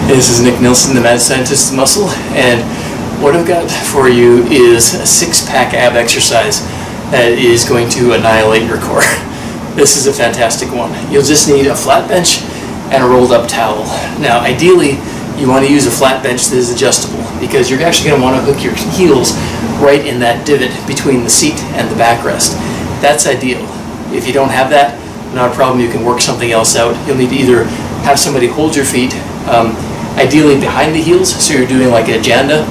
This is Nick Nilsson, the mad scientist of muscle, and what I've got for you is a six-pack ab exercise that is going to annihilate your core. This is a fantastic one. You'll just need a flat bench and a rolled up towel. Now ideally you want to use a flat bench that is adjustable because you're actually going to want to hook your heels right in that divot between the seat and the backrest. That's ideal. If you don't have that, not a problem, you can work something else out. You'll need to either have somebody hold your feet, ideally behind the heels, so you're doing like a janda,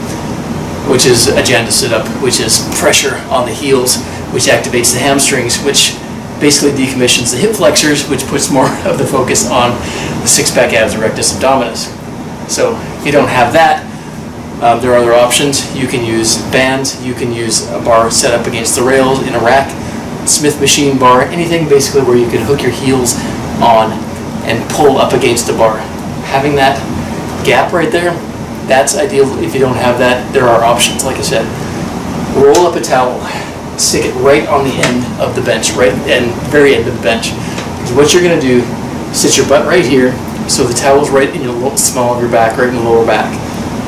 which is a janda sit-up, which is pressure on the heels, which activates the hamstrings, which basically decommissions the hip flexors, which puts more of the focus on the six-pack abs and rectus abdominis. So if you don't have that, there are other options. You can use bands, you can use a bar set up against the rails in a rack, Smith machine bar, anything basically where you can hook your heels on and pull up against the bar. Having that gap right there, that's ideal. If you don't have that, there are options. Like I said, roll up a towel, stick it right on the end of the bench, right and very end of the bench. Because what you're going to do, sit your butt right here, so the towel's right in the small of your back, right in the lower back,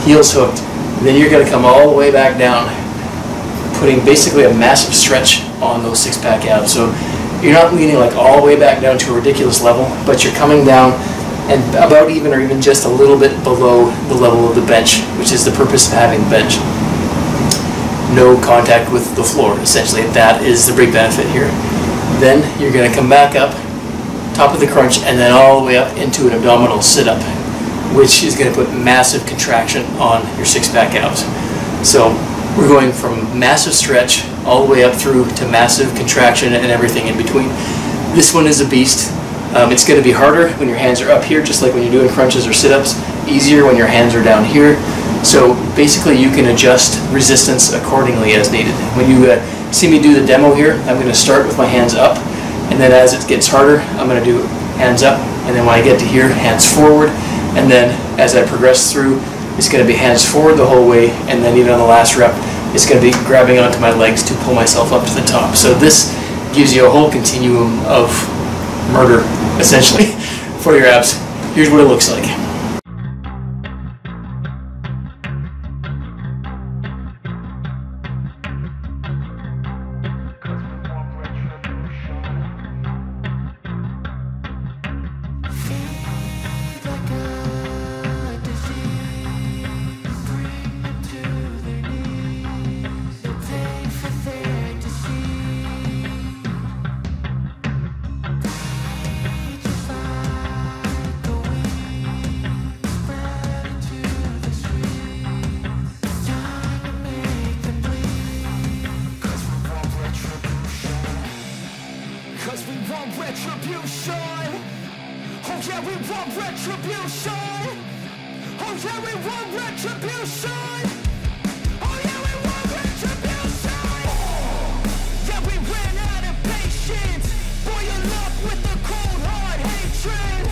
heels hooked. And then you're going to come all the way back down, putting basically a massive stretch on those six-pack abs. So you're not leaning like all the way back down to a ridiculous level, but you're coming down and about even or even just a little bit below the level of the bench, which is the purpose of having the bench. No contact with the floor, essentially. That is the big benefit here. Then you're going to come back up, top of the crunch, and then all the way up into an abdominal sit-up, which is going to put massive contraction on your six-pack abs. So we're going from massive stretch all the way up through to massive contraction and everything in between. This one is a beast. It's going to be harder when your hands are up here, just like when you're doing crunches or sit-ups. Easier when your hands are down here. So basically you can adjust resistance accordingly as needed. When you see me do the demo here, I'm going to start with my hands up, and then as it gets harder, I'm going to do hands up, and then when I get to here, hands forward, and then as I progress through, it's going to be hands forward the whole way, and then even on the last rep, it's going to be grabbing onto my legs to pull myself up to the top. So this gives you a whole continuum of murder, essentially, for your abs. Here's what it looks like. Retribution. Oh yeah, we want retribution. Oh yeah, we want retribution. Oh yeah, we want retribution. Yeah, we ran out of patience. Boil up with the cold hard hatred.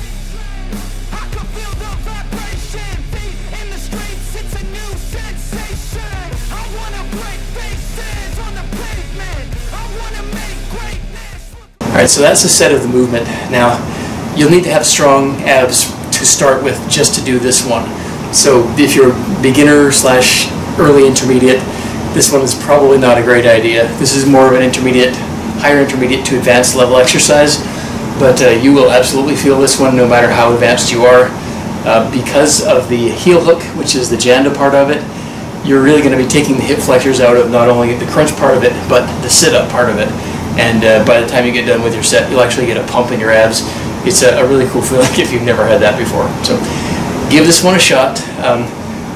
I can feel the vibration. Feet in the streets, it's a new sensation. I wanna break faces on the pavement. I wanna make greatness. Alright, so that's a set of the movement. Now, you'll need to have strong abs to start with just to do this one. So if you're beginner slash early intermediate, this one is probably not a great idea. This is more of an intermediate, higher intermediate to advanced level exercise, but you will absolutely feel this one no matter how advanced you are. Because of the heel hook, which is the janda part of it, you're really going to be taking the hip flexors out of not only the crunch part of it, but the sit-up part of it. And by the time you get done with your set, you'll actually get a pump in your abs. It's a really cool feeling if you've never had that before. So give this one a shot.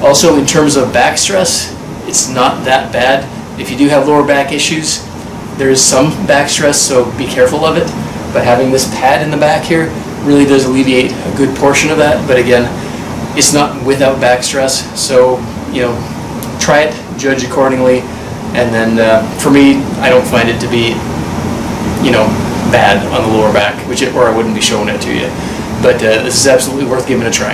Also, in terms of back stress, it's not that bad. If you do have lower back issues, there is some back stress, so be careful of it. But having this pad in the back here really does alleviate a good portion of that. But again, it's not without back stress. So, you know, try it, judge accordingly. And then for me, I don't find it to be, you know, bad on the lower back, or I wouldn't be showing it to you. But this is absolutely worth giving a try.